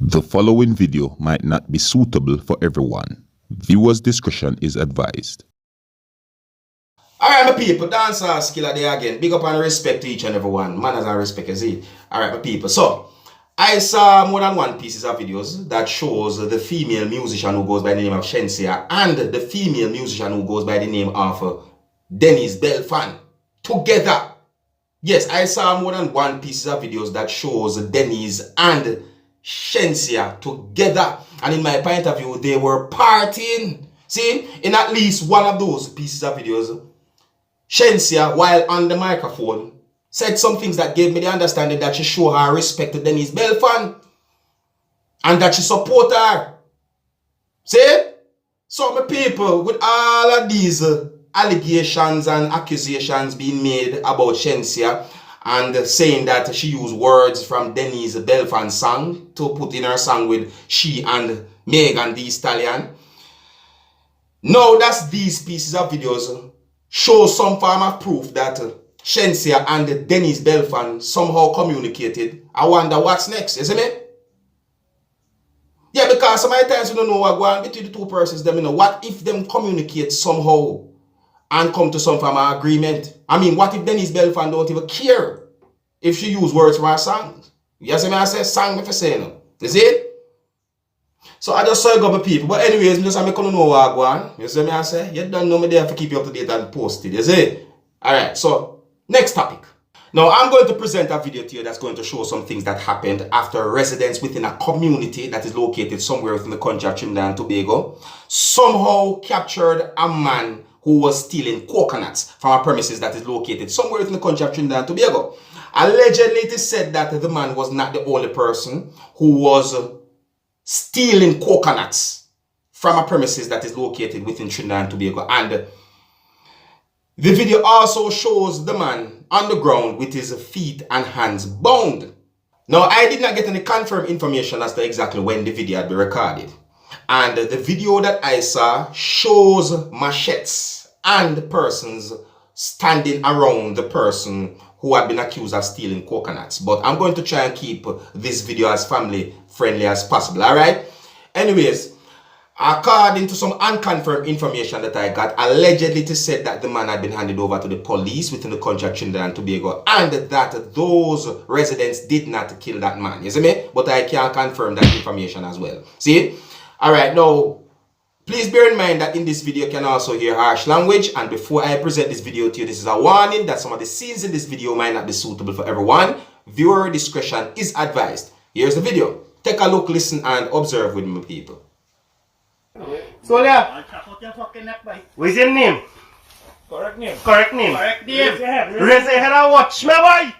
The following video might not be suitable for everyone. Viewers' discretion is advised. Alright, my people, Dancehall skilla there again. Big up and respect to each and every one. Manners and respect, you see. Alright, my people. So, I saw more than one pieces of videos that shows the female musician who goes by the name of Shenseea and the female musician who goes by the name of Denise together. Yes, I saw more than one pieces of videos that shows Denise and Shenseea together, and in my point of view, they were partying. See, in at least one of those pieces of videos, Shenseea, while on the microphone, said some things that gave me the understanding that she show her respect to Denise and that she support her. See? So, my people, with all of these allegations and accusations being made about Shenseea and saying that she used words from Denise Belfan's song to put in her song with she and Megan Thee Stallion. Now that's these pieces of videos show some form of proof that Shenseea and Denise Belfan somehow communicated. I wonder what's next, isn't it? Yeah, because sometimes you don't know what's going on between the two persons. Them, you know, what if them communicate somehow and come to some form of agreement? I mean, what if Denise Belfan don't even care if she use words from her songs? You see me? I say song if I say no. You see it? So I just saw it go my people. But anyways, I just make you know what going on. You see me? I say you don't know me there to keep you up to date and post it. You see? Alright, so next topic. Now I'm going to present a video to you that's going to show some things that happened after residents within a community that is located somewhere within the country of Trinidad and Tobago somehow captured a man who was stealing coconuts from a premises that is located somewhere within the country of Trinidad and Tobago. Allegedly, it is said that the man was not the only person who was stealing coconuts from a premises that is located within Trinidad and Tobago. And the video also shows the man on the ground with his feet and hands bound. Now, I did not get any confirmed information as to exactly when the video had been recorded. And the video that I saw shows machetes and persons standing around the person who had been accused of stealing coconuts. But I'm going to try and keep this video as family friendly as possible, alright? Anyways, according to some unconfirmed information that I got, allegedly it is said that the man had been handed over to the police within the country of Trinidad and Tobago and that those residents did not kill that man. You see me? But I can't confirm that information as well. See? Alright, now, please bear in mind that in this video you can also hear harsh language, and before I present this video to you, this is a warning that some of the scenes in this video might not be suitable for everyone. Viewer discretion is advised. Here's the video. Take a look, listen, and observe with me, people. So yeah, what's your name? Correct name. Correct name. Correct name. Raise your head and watch me, boy.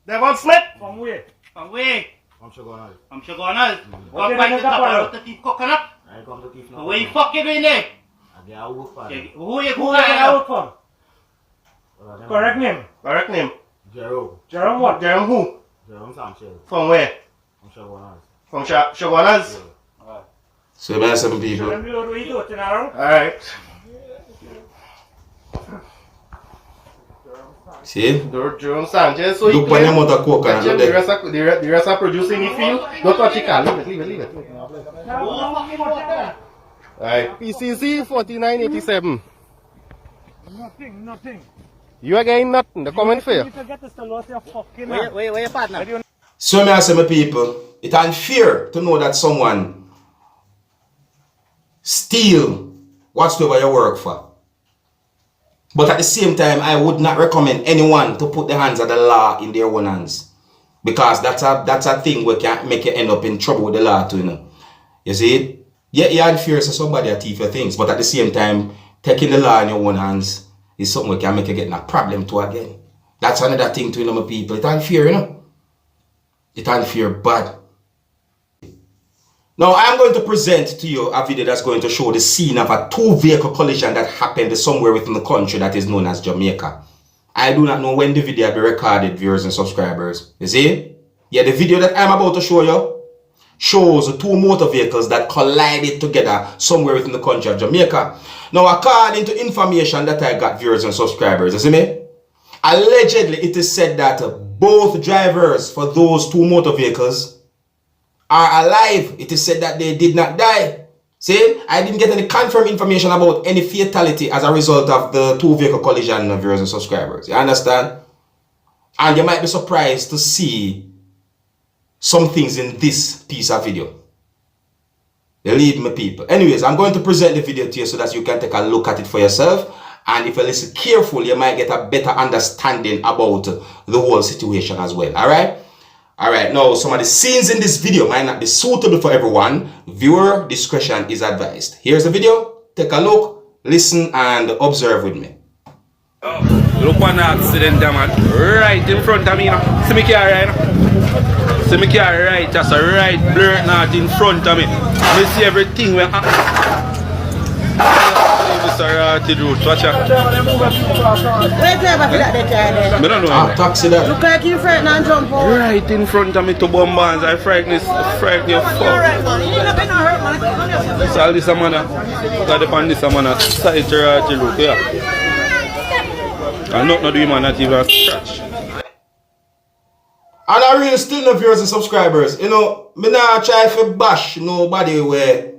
Devon Smith. From where? From where? From Shogunal. From Shogunal. What by the top of the thief coconut? I come to thief now. Where you fucking doing there? I get a work for them. Who you Who get out from? Correct name. Correct name. Jerome. Jerome what? Jerome who? Jerome Sanchez. From where? From Shogunal. From Shogunal's? So you some people. Alright. See? Jerome Sanchez. So Look when you mouth of coconut. Look there. The rest are producing the field. Don't touch it, Carl. Leave it. Alright. PCC 4987. Nothing. You are getting nothing. The comment fair. Where your partner? So me I say, my people, it's unfair to know that someone steal whatsoever you work for. But at the same time, I would not recommend anyone to put the hands of the law in their own hands. Because that's a thing where can make you end up in trouble with the law too, you know. You see it? Yeah, it's unfair to somebody to thief your things, but at the same time, taking the law in your own hands is something that can make you get in a problem too again. That's another thing too, you know, my people. It's unfair, you know. It's unfair, bad. Now, I'm going to present to you a video that's going to show the scene of a two-vehicle collision that happened somewhere within the country that is known as Jamaica. I do not know when the video will be recorded, viewers and subscribers. You see? Yeah, the video that I'm about to show you shows two motor vehicles that collided together somewhere within the country of Jamaica. Now, according to information that I got, viewers and subscribers, you see me? Allegedly, it is said that both drivers for those two motor vehicles are alive. It is said that they did not die. See, I didn't get any confirmed information about any fatality as a result of the two vehicle collision of viewers and subscribers. You understand? And you might be surprised to see some things in this piece of video. Believe me, people. Anyways, I'm going to present the video to you so that you can take a look at it for yourself. And if you listen carefully, you might get a better understanding about the whole situation as well. Alright, now some of the scenes in this video might not be suitable for everyone. Viewer discretion is advised. Here's the video. Take a look, listen, and observe with me. Look on the accident there, man. Right in front of me, you know. See me car right now. See me car right, just a right blur not in front of me. Me see everything where watch out. I don't know. Taxi there. Look like you frightened and jump out. Right in front of me to bombans. I frighten you fuck. So all this a man, got upon this a man, side to look, yeah. And not do man not even scratch. And I really still no viewers and subscribers. You know, me not try to bash nobody where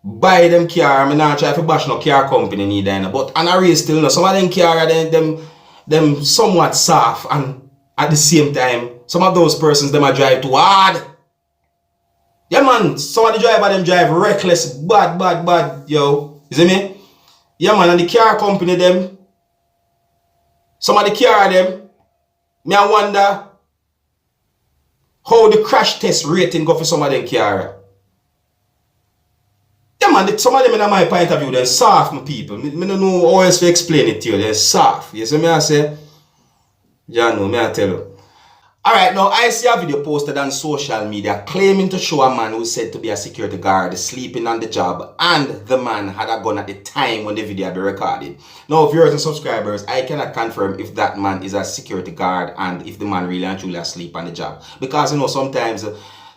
buy them car. Me not try to bash no car company neither. But and I really still know some of them car them somewhat soft, and at the same time some of those persons them a drive too hard. Yeah man, some of the driver them drive reckless, bad, yo. You see me? Yeah man, and the car company them, some of the car them, me I wonder how the crash test rating go for some of them car. Yeah man, some of them in my point of view, they're soft, my people. Me don't know how else to explain it to you. They're soft. You see me I say? Yeah, no, me I tell you. Alright, now I see a video posted on social media claiming to show a man who is said to be a security guard sleeping on the job, and the man had a gun at the time when the video had been recorded. Now, viewers and subscribers, I cannot confirm if that man is a security guard and if the man really and truly asleep on the job. Because, you know, sometimes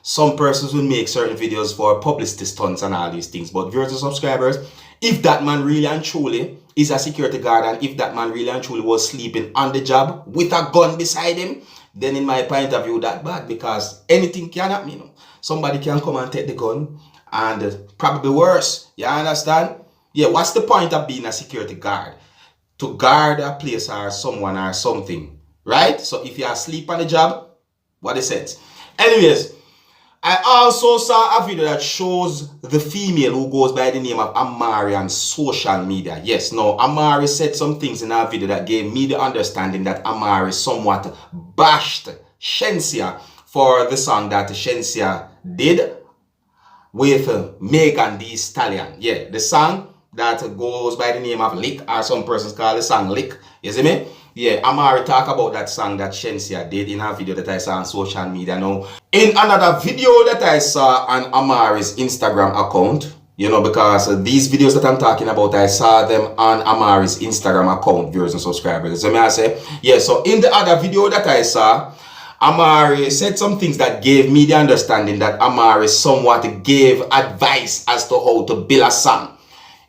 some persons will make certain videos for publicity stunts and all these things. But viewers and subscribers, if that man really and truly is a security guard, and if that man really and truly was sleeping on the job with a gun beside him, then in my point of view, that bad, because anything can happen, you know. Somebody can come and take the gun, and probably worse. You understand? Yeah, what's the point of being a security guard? To guard a place or someone or something, right? So if you are asleep on the job, what is it? Anyways, I also saw a video that shows the female who goes by the name of Amari on social media. Yes, now Amari said some things in our video that gave me the understanding that Amari somewhat bashed Shenseea for the song that Shenseea did with Megan Thee Stallion. Yeah, the song that goes by the name of Lick, or some persons call the song Lick. You see me? Yeah, Amari talk about that song that Shenseea did in her video that I saw on social media. Now, in another video that I saw on Amari's Instagram account, you know, because these videos that I'm talking about, I saw them on Amari's Instagram account, viewers and subscribers. So may I say, yeah, so in the other video that I saw, Amari said some things that gave me the understanding that Amari somewhat gave advice as to how to build a song.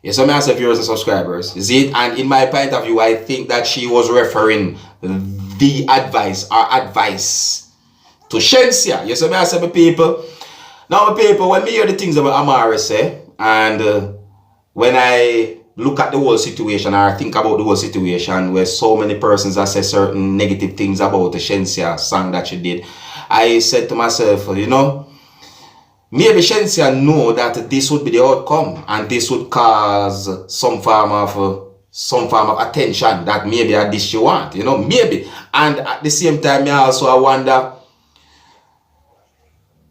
Yes, so may I say, viewers and subscribers, is it? And in my point of view, I think that she was referring the advice to Shenseea. Yes, so may I say, my people. Now, my people, when me hear the things that Amari say, and when I look at the whole situation, or think about the whole situation where so many persons have said certain negative things about the Shenseea song that she did, I said to myself, you know, maybe Shenseea know that this would be the outcome, and this would cause some form of attention that maybe at this she want, you know, maybe. And at the same time, I wonder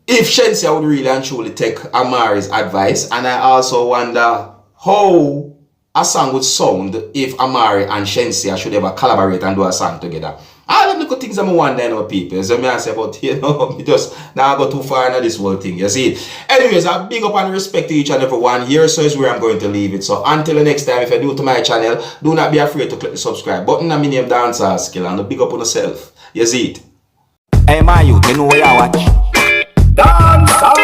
if Shenseea would really and truly take Amari's advice, and I also wonder how a song would sound if Amari and Shenseea should ever collaborate and do a song together. All of the good things I'm wondering, you know, people. So I say, but you know, me just now go too far into this whole thing, you see. Anyways, I big up and respect to each and every one. Here so is where I'm going to leave it. So until the next time, if you're new to my channel, do not be afraid to click the subscribe button. And my name Dancehall Skilla, and big up on yourself. You see it. Hey, my youth, you know where you watch. Dancehall.